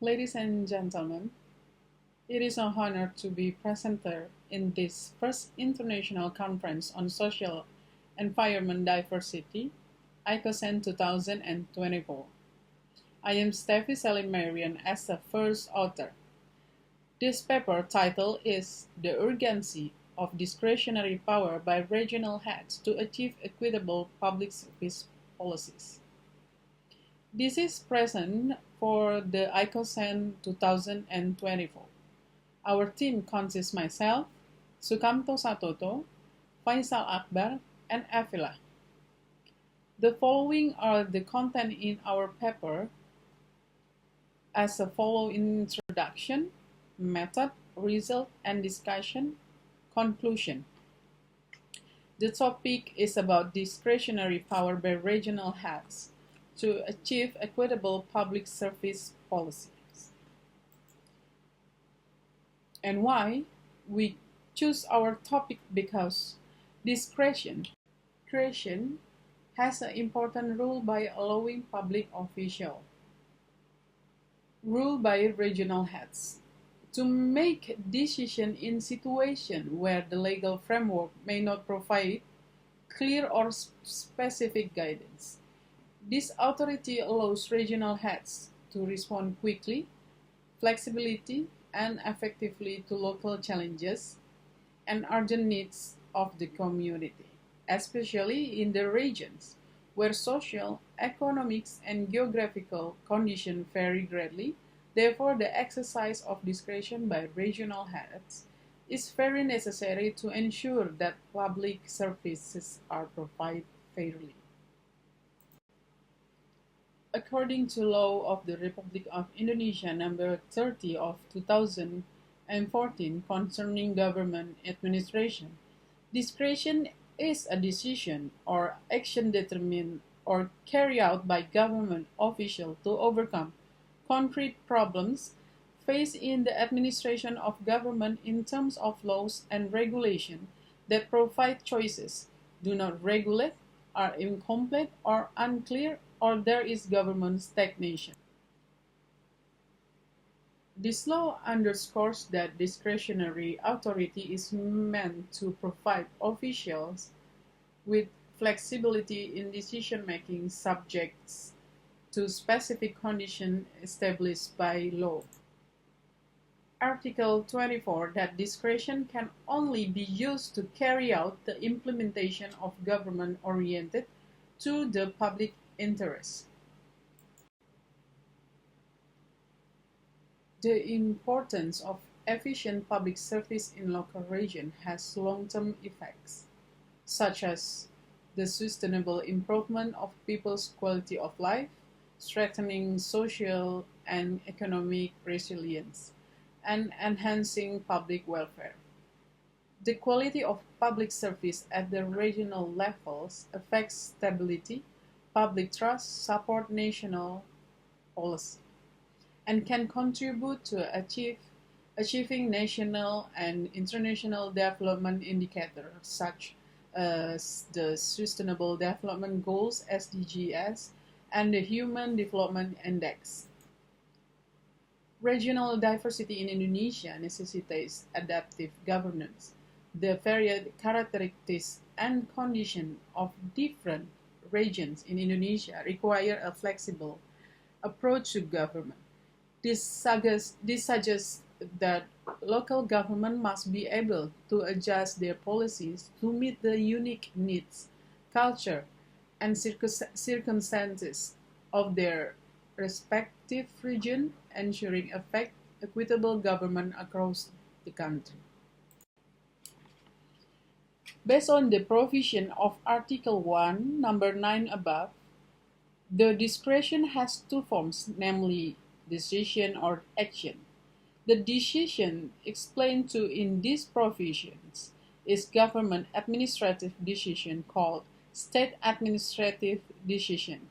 Ladies and gentlemen, it is an honor to be presenter in this first international conference on social environment diversity, Icosend 2024. I am Steffi Marian as the first author. This paper title is The Urgency of Discretionary Power by Regional Heads to Achieve Equitable Public Service Policies. This is present for the Icosend 2024. Our team consists myself, Sukamto Satoto, Faisal Akbar, and Avila. The following are the content in our paper as a following introduction, method, result, and discussion, conclusion. The topic is about discretionary power by regional heads to achieve equitable public service policies. And why? We choose our topic because discretion has an important role by allowing public officials, ruled by regional heads, to make decisions in situations where the legal framework may not provide clear or specific guidance. This authority allows regional heads to respond quickly, flexibility, and effectively to local challenges and urgent needs of the community, especially in the regions where social, economic, and geographical conditions vary greatly. Therefore, the exercise of discretion by regional heads is very necessary to ensure that public services are provided fairly. According to Law of the Republic of Indonesia number 30 of 2014 concerning government administration, discretion is a decision or action determined or carried out by government officials to overcome concrete problems faced in the administration of government in terms of laws and regulation that provide choices, do not regulate, are incomplete or unclear, or there is government stagnation. This law underscores that discretionary authority is meant to provide officials with flexibility in decision-making subject to specific conditions established by law. Article 24 that discretion can only be used to carry out the implementation of government oriented to the public interest. The importance of efficient public service in local region has long-term effects, such as the sustainable improvement of people's quality of life, strengthening social and economic resilience, and enhancing public welfare. The quality of public service at the regional levels affects stability, public trust, support national policy, and can contribute to achieving national and international development indicators such as the Sustainable Development Goals (SDGs) and the Human Development Index. Regional diversity in Indonesia necessitates adaptive governance. The varied characteristics and conditions of different regions in Indonesia require a flexible approach to government. This suggests that local government must be able to adjust their policies to meet the unique needs, culture, and circumstances of their respective region, ensuring equitable government across the country. Based on the provision of Article 1, number 9 above, the discretion has two forms, namely decision or action. The decision explained to in these provisions is government administrative decision called state administrative decision.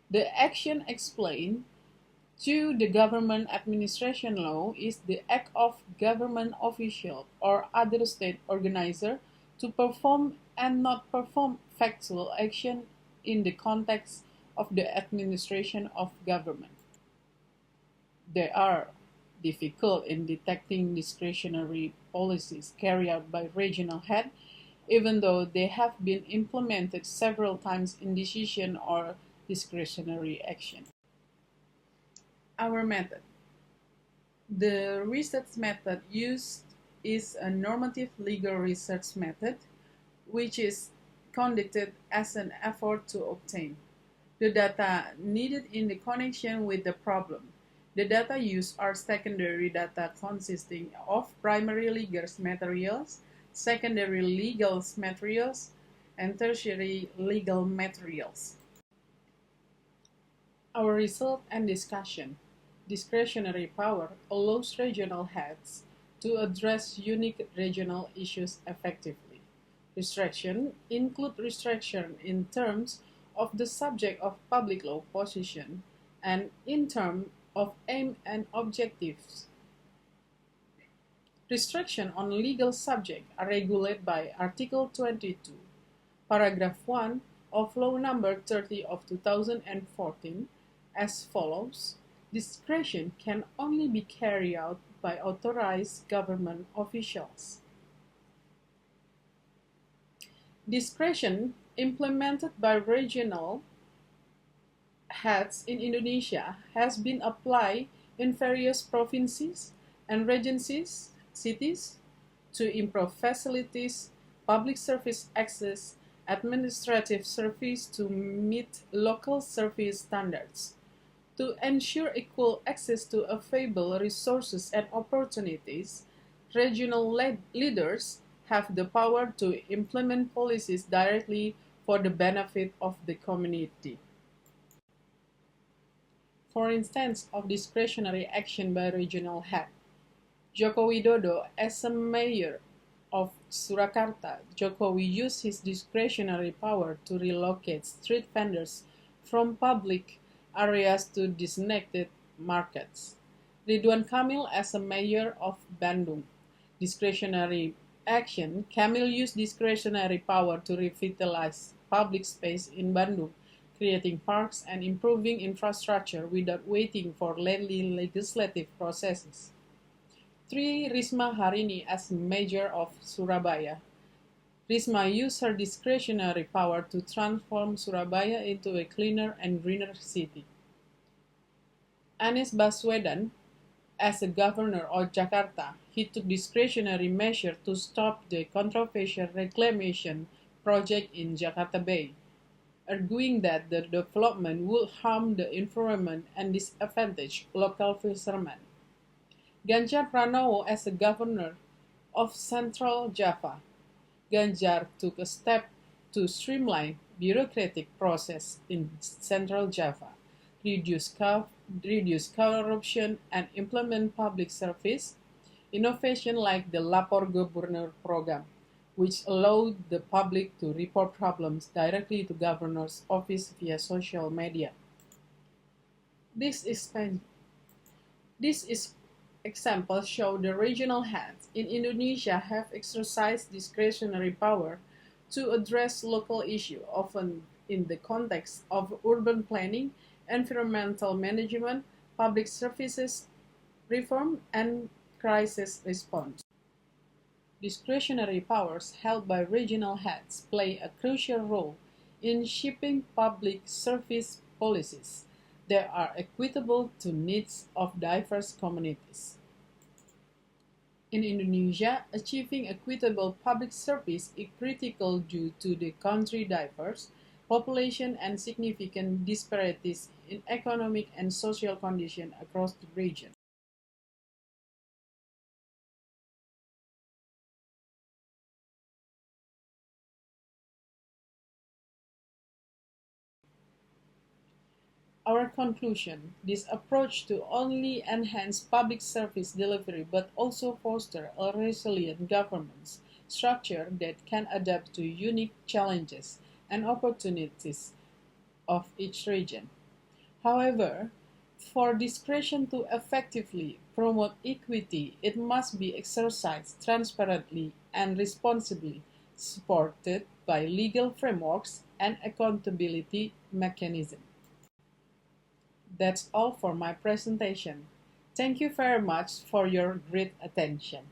The action explained to the government administration law is the act of government official or other state organizer to perform and not perform factual action in the context of the administration of government. They are difficult in detecting discretionary policies carried out by regional head, even though they have been implemented several times in decision or discretionary action. Our method. The research method used is a normative legal research method, which is conducted as an effort to obtain the data needed in the connection with the problem. The data used are secondary data consisting of primary legal materials, secondary legal materials, and tertiary legal materials. Our result and discussion. Discretionary power allows regional heads to address unique regional issues effectively. Restriction include restriction in terms of the subject of public law position and in terms of aim and objectives. Restriction on legal subject are regulated by Article 22, Paragraph 1 of Law Number 30 of 2014 as follows. Discretion can only be carried out by authorized government officials. Discretion implemented by regional heads in Indonesia has been applied in various provinces and regencies, cities, to improve facilities, public service access, administrative service to meet local service standards, to ensure equal access to available resources and opportunities. Regional leaders have the power to implement policies directly for the benefit of the community. For instance of discretionary action by regional head, Joko Widodo, as a mayor of Surakarta, Jokowi used his discretionary power to relocate street vendors from public areas to designated markets. Ridwan Kamil, as a mayor of Bandung, discretionary action, Kamil used discretionary power to revitalize public space in Bandung, creating parks and improving infrastructure without waiting for lengthy legislative processes. 3. Risma Harini as mayor of Surabaya. Risma used her discretionary power to transform Surabaya into a cleaner and greener city. Anies Baswedan, as a governor of Jakarta, he took discretionary measures to stop the controversial reclamation project in Jakarta Bay, arguing that the development would harm the environment and disadvantage local fishermen. Ganjar Pranowo, as a governor of Central Java, Ganjar took a step to streamline bureaucratic process in Central Java, reduce corruption, and implement public service innovation like the Lapor Gubernur program, which allowed the public to report problems directly to governor's office via social media. This is examples show the regional heads in Indonesia have exercised discretionary power to address local issues, often in the context of urban planning, environmental management, public services reform, and crisis response. Discretionary powers held by regional heads play a crucial role in shaping public service policies that are equitable to needs of diverse communities. In Indonesia, achieving equitable public service is critical due to the country's diverse population and significant disparities in economic and social conditions across the region. Our conclusion: this approach to only enhance public service delivery but also foster a resilient governance structure that can adapt to unique challenges and opportunities of each region. However, for discretion to effectively promote equity, it must be exercised transparently and responsibly, supported by legal frameworks and accountability mechanisms. That's all for my presentation. Thank you very much for your great attention.